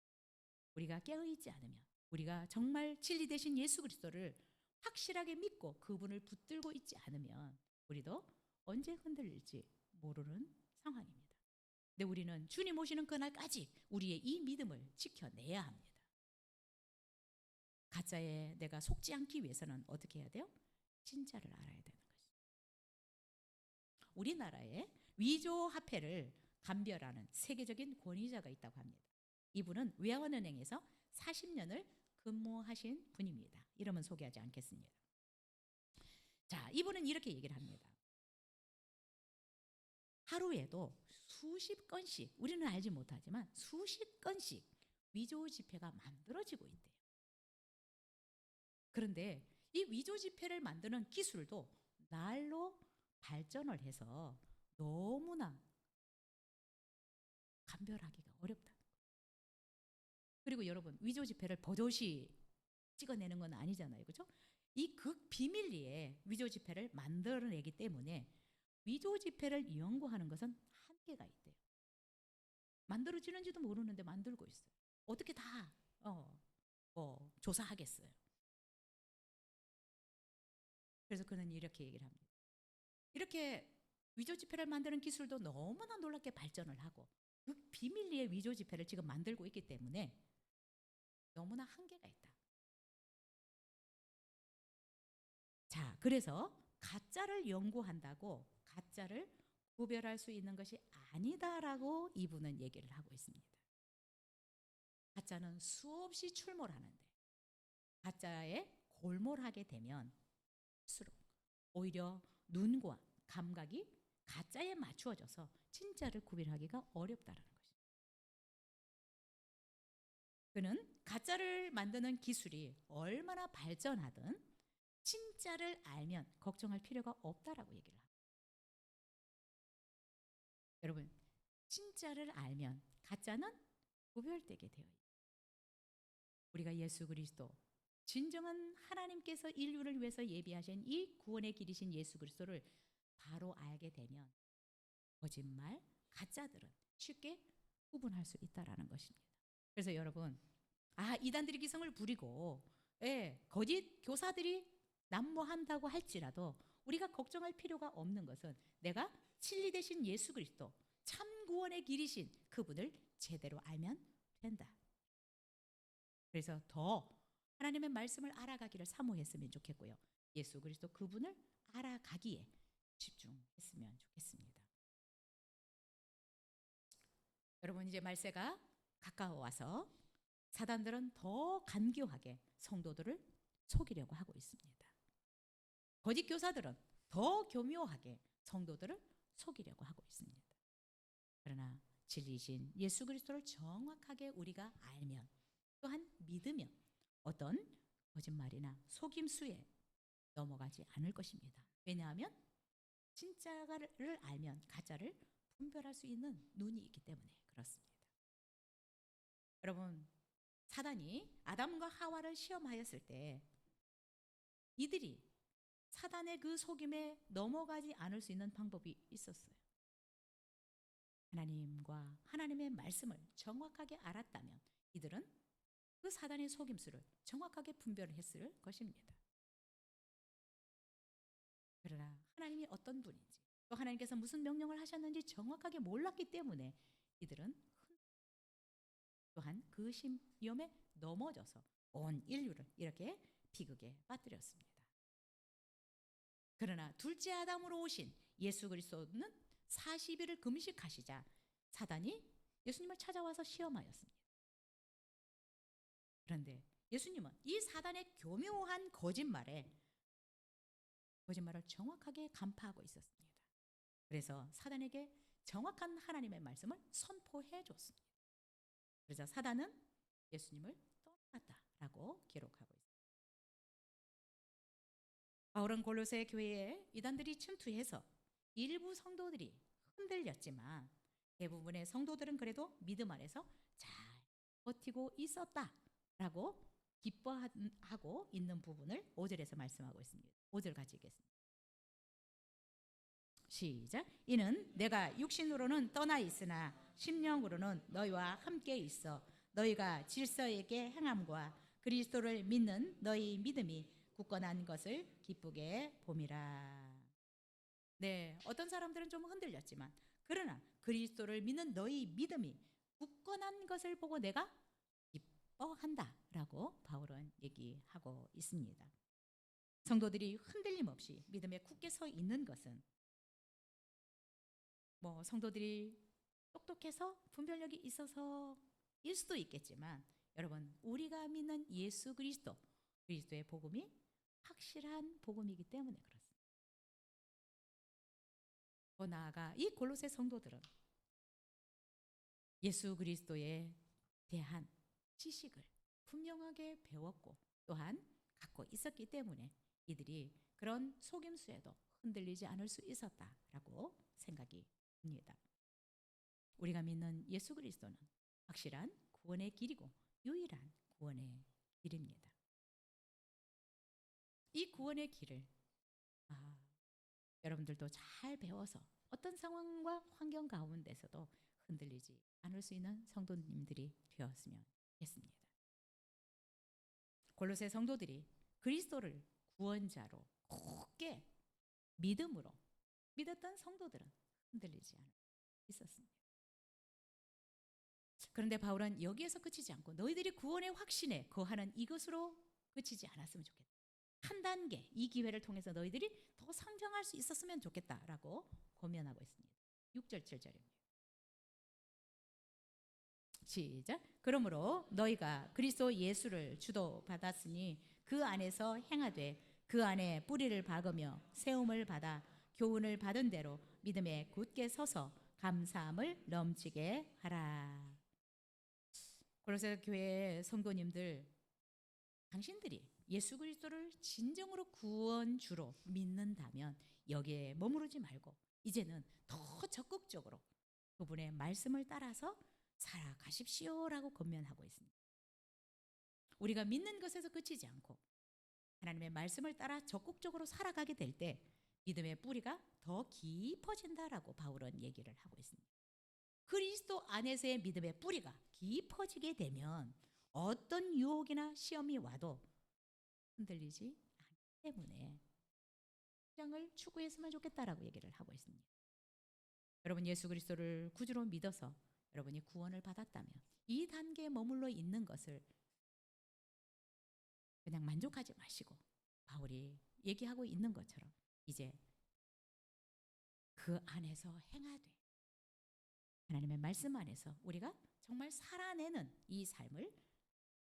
우리가 깨어있지 않으면, 우리가 정말 진리 되신 예수 그리스도를 확실하게 믿고 그분을 붙들고 있지 않으면 우리도 언제 흔들릴지 모르는 상황입니다. 근데 우리는 주님 오시는 그날까지 우리의 이 믿음을 지켜내야 합니다. 가짜에 내가 속지 않기 위해서는 어떻게 해야 돼요? 진짜를 알아야 되는 것입니다. 우리나라에 위조화폐를 감별하는 세계적인 권위자가 있다고 합니다. 이분은 외환은행에서 40년을 근무하신 분입니다. 이름은 소개하지 않겠습니다. 자, 이분은 이렇게 얘기를 합니다. 하루에도 수십 건씩, 우리는 알지 못하지만 수십 건씩 위조 지폐가 만들어지고 있대요. 그런데 이 위조 지폐를 만드는 기술도 날로 발전을 해서 너무나 감별하기가 어렵다. 그리고 여러분, 위조 지폐를 버젓이 찍어내는 건 아니잖아요. 그렇죠? 이 극비밀리에 위조 지폐를 만들어내기 때문에 위조 지폐를 연구하는 것은 한계가 있대요. 만들어지는지도 모르는데 만들고 있어요. 어떻게 다 조사하겠어요. 그래서 그는 이렇게 얘기를 합니다. 이렇게 위조 지폐를 만드는 기술도 너무나 놀랍게 발전을 하고 그 비밀리에 위조 지폐를 지금 만들고 있기 때문에 너무나 한계가 있다. 자, 그래서 가짜를 연구한다고 가짜를 구별할 수 있는 것이 아니다라고 이분은 얘기를 하고 있습니다. 가짜는 수없이 출몰하는데 가짜에 골몰하게 되면 할수록 오히려 눈과 감각이 가짜에 맞추어져서 진짜를 구별하기가 어렵다는 것입니다. 그는 가짜를 만드는 기술이 얼마나 발전하든 진짜를 알면 걱정할 필요가 없다라고 얘기를 합니다. 여러분, 진짜를 알면 가짜는 구별되게 되어 있습니다. 우리가 예수 그리스도, 진정한 하나님께서 인류를 위해서 예비하신 이 구원의 길이신 예수 그리스도를 바로 알게 되면 거짓말, 가짜들은 쉽게 구분할 수 있다라는 것입니다. 그래서 여러분, 이단들이 기성을 부리고 거짓 교사들이 난무한다고 할지라도 우리가 걱정할 필요가 없는 것은 내가 진리 되신 예수 그리스도, 참 구원의 길이신 그분을 제대로 알면 된다. 그래서 더 하나님의 말씀을 알아가기를 사모했으면 좋겠고요. 예수 그리스도 그분을 알아가기에 집중했으면 좋겠습니다. 여러분, 이제 말세가 가까워와서 사단들은 더 간교하게 성도들을 속이려고 하고 있습니다. 거짓 교사들은 더 교묘하게 성도들을 속이려고 하고 있습니다. 그러나 진리신 예수 그리스도를 정확하게 우리가 알면 또한 믿으면 어떤 거짓말이나 속임수에 넘어가지 않을 것입니다. 왜냐하면 진짜를 알면 가짜를 분별할 수 있는 눈이 있기 때문에 그렇습니다. 여러분, 사단이 아담과 하와를 시험하였을 때 이들이 사단의 그 속임에 넘어가지 않을 수 있는 방법이 있었어요. 하나님과 하나님의 말씀을 정확하게 알았다면 이들은 그 사단의 속임수를 정확하게 분별했을 것입니다. 그러나 하나님이 어떤 분인지 또 하나님께서 무슨 명령을 하셨는지 정확하게 몰랐기 때문에 이들은 또한 그 시험에 넘어져서 온 인류를 이렇게 비극에 빠뜨렸습니다. 그러나 둘째 아담으로 오신 예수 그리스도는 40일을 금식하시자 사단이 예수님을 찾아와서 시험하였습니다. 그런데 예수님은 이 사단의 교묘한 거짓말을 정확하게 간파하고 있었습니다. 그래서 사단에게 정확한 하나님의 말씀을 선포해 줬습니다. 그래서 사단은 예수님을 떠났다라고 기록하고 있습니다. 바울은 골로새 교회에 이단들이 침투해서 일부 성도들이 흔들렸지만 대부분의 성도들은 그래도 믿음 안에서 잘 버티고 있었다라고 기뻐하고 있는 부분을 5절에서 말씀하고 있습니다. 5절 같이 읽겠습니다. 시작. 이는 내가 육신으로는 떠나 있으나 심령으로는 너희와 함께 있어 너희가 질서에게 행함과 그리스도를 믿는 너희 믿음이 굳건한 것을 기쁘게 봄이라. 네, 어떤 사람들은 좀 흔들렸지만 그러나 그리스도를 믿는 너희 믿음이 굳건한 것을 보고 내가 기뻐한다라고 바울은 얘기하고 있습니다. 성도들이 흔들림 없이 믿음에 굳게 서 있는 것은 성도들이 똑똑해서 분별력이 있어서일 수도 있겠지만 여러분, 우리가 믿는 예수 그리스도의 복음이 확실한 복음이기 때문에 그렇습니다. 더 나아가 이 골로새 성도들은 예수 그리스도에 대한 지식을 분명하게 배웠고 또한 갖고 있었기 때문에 이들이 그런 속임수에도 흔들리지 않을 수 있었다라고 생각이 듭니다. 우리가 믿는 예수 그리스도는 확실한 구원의 길이고 유일한 구원의 길입니다. 이 구원의 길을 여러분들도 잘 배워서 어떤 상황과 환경 가운데서도 흔들리지 않을 수 있는 성도님들이 되었으면 좋겠습니다. 골로새 성도들이 그리스도를 구원자로 굳게 믿음으로 믿었던 성도들은 흔들리지 않을 수 있었습니다. 그런데 바울은 여기에서 그치지 않고 너희들이 구원의 확신에 거하는 이것으로 그치지 않았으면 좋겠다. 한 단계 이 기회를 통해서 너희들이 더 성장할 수 있었으면 좋겠다라고 고면하고 있습니다. 6절 7절입니다. 시작. 그러므로 너희가 그리스도 예수를 주도 받았으니 그 안에서 행하되 그 안에 뿌리를 박으며 세움을 받아 교훈을 받은 대로 믿음에 굳게 서서 감사함을 넘치게 하라. 골로새 교회 성도님들, 당신들이 예수 그리스도를 진정으로 구원주로 믿는다면 여기에 머무르지 말고 이제는 더 적극적으로 그분의 말씀을 따라서 살아가십시오라고 권면하고 있습니다. 우리가 믿는 것에서 그치지 않고 하나님의 말씀을 따라 적극적으로 살아가게 될 때 믿음의 뿌리가 더 깊어진다라고 바울은 얘기를 하고 있습니다. 그리스도 안에서의 믿음의 뿌리가 깊어지게 되면 어떤 유혹이나 시험이 와도 흔들리지 않기 때문에 성장을 추구했으면 좋겠다라고 얘기를 하고 있습니다. 여러분, 예수 그리스도를 구주로 믿어서 여러분이 구원을 받았다면 이 단계에 머물러 있는 것을 그냥 만족하지 마시고 바울이 얘기하고 있는 것처럼 이제 그 안에서 행하되 하나님의 말씀 안에서 우리가 정말 살아내는 이 삶을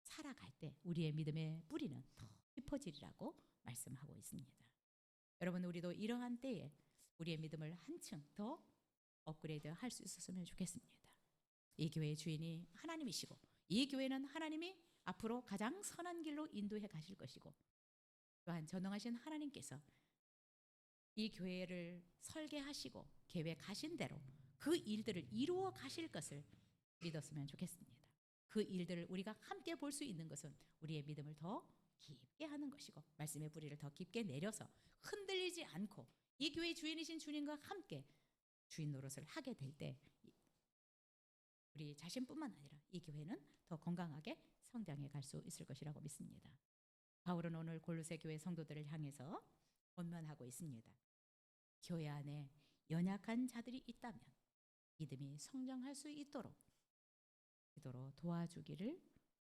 살아갈 때 우리의 믿음의 뿌리는 더 깊어지리라고 말씀하고 있습니다. 여러분, 우리도 이러한 때에 우리의 믿음을 한층 더 업그레이드 할 수 있었으면 좋겠습니다. 이 교회의 주인이 하나님이시고 이 교회는 하나님이 앞으로 가장 선한 길로 인도해 가실 것이고 또한 전능하신 하나님께서 이 교회를 설계하시고 계획하신 대로 그 일들을 이루어 가실 것을 믿었으면 좋겠습니다. 그 일들을 우리가 함께 볼 수 있는 것은 우리의 믿음을 더 깊게 하는 것이고 말씀의 뿌리를 더 깊게 내려서 흔들리지 않고 이 교회의 주인이신 주님과 함께 주인 노릇을 하게 될 때 우리 자신뿐만 아니라 이 교회는 더 건강하게 성장해 갈 수 있을 것이라고 믿습니다. 바울은 오늘 골로새 교회 성도들을 향해서 권면하고 있습니다. 교회 안에 연약한 자들이 있다면 믿음이 성장할 수 있도록 기도로 도와주기를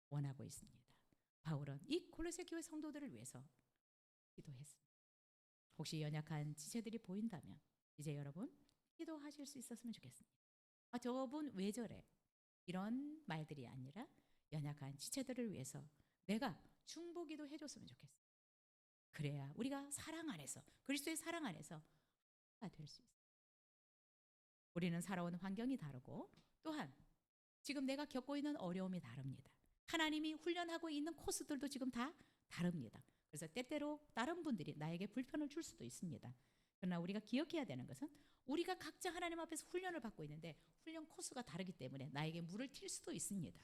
원하고 있습니다. 바울은 이 골로새 교회 성도들을 위해서 기도했습니다. 혹시 연약한 지체들이 보인다면 이제 여러분 기도하실 수 있었으면 좋겠습니다. 저분 왜 저래? 이런 말들이 아니라 연약한 지체들을 위해서 내가 중보기도 해줬으면 좋겠어요. 그래야 우리가 사랑 안에서 그리스도의 사랑 안에서 하나가 될 수 있어요. 우리는 살아온 환경이 다르고 또한 지금 내가 겪고 있는 어려움이 다릅니다. 하나님이 훈련하고 있는 코스들도 지금 다 다릅니다. 그래서 때때로 다른 분들이 나에게 불편을 줄 수도 있습니다. 그러나 우리가 기억해야 되는 것은 우리가 각자 하나님 앞에서 훈련을 받고 있는데 훈련 코스가 다르기 때문에 나에게 물을 튈 수도 있습니다.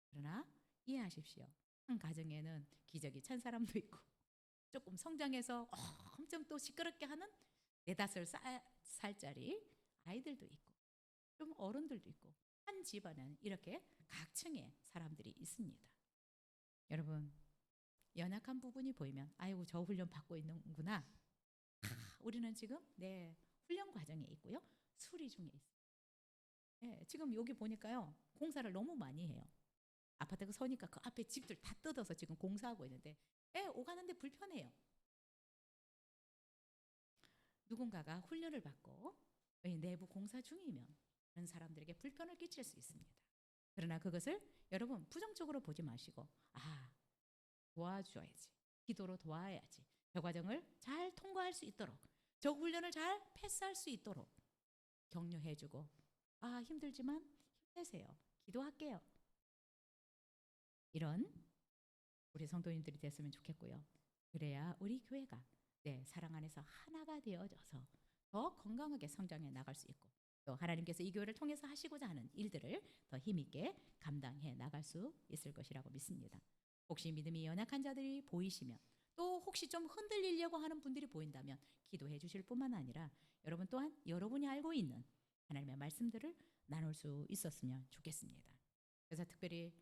그러나 이해하십시오. 한 가정에는 기저귀 찬 사람도 있고 조금 성장해서 엄청 또 시끄럽게 하는 4-5살짜리 아이들도 있고 좀 어른들도 있고 한 집안은 이렇게 각층의 사람들이 있습니다. 여러분 연약한 부분이 보이면 아이고 저 훈련 받고 있는구나. 우리는 지금 훈련 과정에 있고요. 수리 중에 있어요. 지금 여기 보니까요. 공사를 너무 많이 해요. 아파트가 서니까 그 앞에 집들 다 뜯어서 지금 공사하고 있는데 오가는데 불편해요. 누군가가 훈련을 받고 내부 공사 중이면 그런 사람들에게 불편을 끼칠 수 있습니다. 그러나 그것을 여러분 부정적으로 보지 마시고 도와줘야지. 기도로 도와야지. 저 과정을 잘 통과할 수 있도록 저 훈련을 잘 패스할 수 있도록 격려해주고 힘들지만 힘내세요. 기도할게요. 이런 우리 성도님들이 됐으면 좋겠고요. 그래야 우리 교회가 사랑 안에서 하나가 되어져서 더 건강하게 성장해 나갈 수 있고 또 하나님께서 이 교회를 통해서 하시고자 하는 일들을 더 힘있게 감당해 나갈 수 있을 것이라고 믿습니다. 혹시 믿음이 연약한 자들이 보이시면 또 혹시 좀 흔들리려고 하는 분들이 보인다면 기도해 주실 뿐만 아니라 여러분 또한 여러분이 알고 있는 하나님의 말씀들을 나눌 수 있었으면 좋겠습니다. 그래서 특별히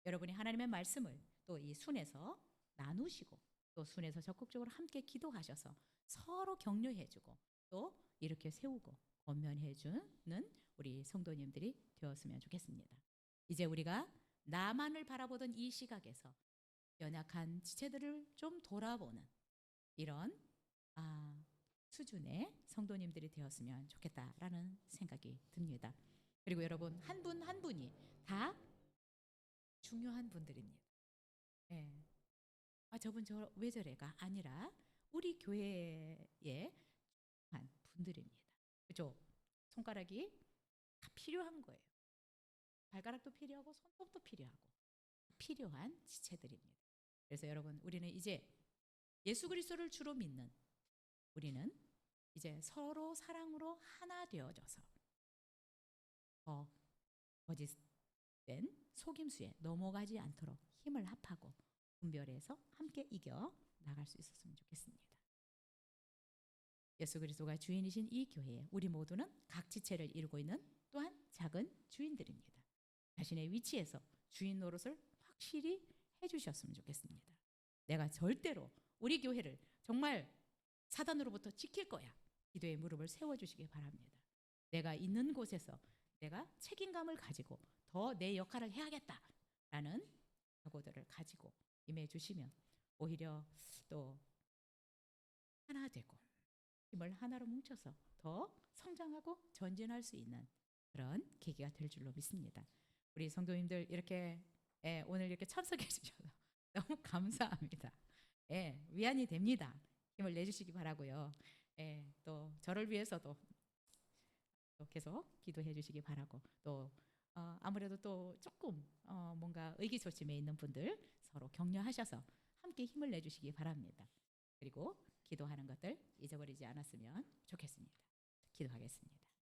여러분이 하나님의 말씀을 또 이 순에서 나누시고 또 순에서 적극적으로 함께 기도하셔서 서로 격려해주고 또 이렇게 세우고 권면해주는 우리 성도님들이 되었으면 좋겠습니다. 이제 우리가 나만을 바라보던 이 시각에서 연약한 지체들을 좀 돌아보는 이런 수준의 성도님들이 되었으면 좋겠다라는 생각이 듭니다. 그리고 여러분 한 분 한 분이 다 중요한 분들입니다. 저분 왜 저래가 아니라 우리 교회의 한 분들입니다. 그죠? 손가락이 다 필요한 거예요. 발가락도 필요하고 손톱도 필요한 지체들입니다. 그래서 여러분 우리는 이제 예수 그리스도를 주로 믿는 우리는 이제 서로 사랑으로 하나 되어져서 거짓된 속임수에 넘어가지 않도록 힘을 합하고 분별해서 함께 이겨 나갈 수 있었으면 좋겠습니다. 예수 그리스도가 주인이신 이 교회에 우리 모두는 각 지체를 이루고 있는 또한 작은 주인들입니다. 자신의 위치에서 주인 노릇을 확실히 해주셨으면 좋겠습니다. 내가 절대로 우리 교회를 정말 사단으로부터 지킬 거야. 기도의 무릎을 세워주시기 바랍니다. 내가 있는 곳에서 내가 책임감을 가지고 더 내 역할을 해야겠다라는 각오들을 가지고 임해주시면 오히려 또 하나 되고 힘을 하나로 뭉쳐서 더 성장하고 전진할 수 있는 그런 계기가 될 줄로 믿습니다. 우리 성도님들 이렇게 오늘 이렇게 참석해 주셔서 너무 감사합니다. 위안이 됩니다. 힘을 내주시기 바라고요. 또 저를 위해서도 또 계속 기도해 주시기 바라고 또 아무래도 또 조금 뭔가 의기소침해 있는 분들 서로 격려하셔서 함께 힘을 내주시기 바랍니다. 그리고 기도하는 것들 잊어버리지 않았으면 좋겠습니다. 기도하겠습니다.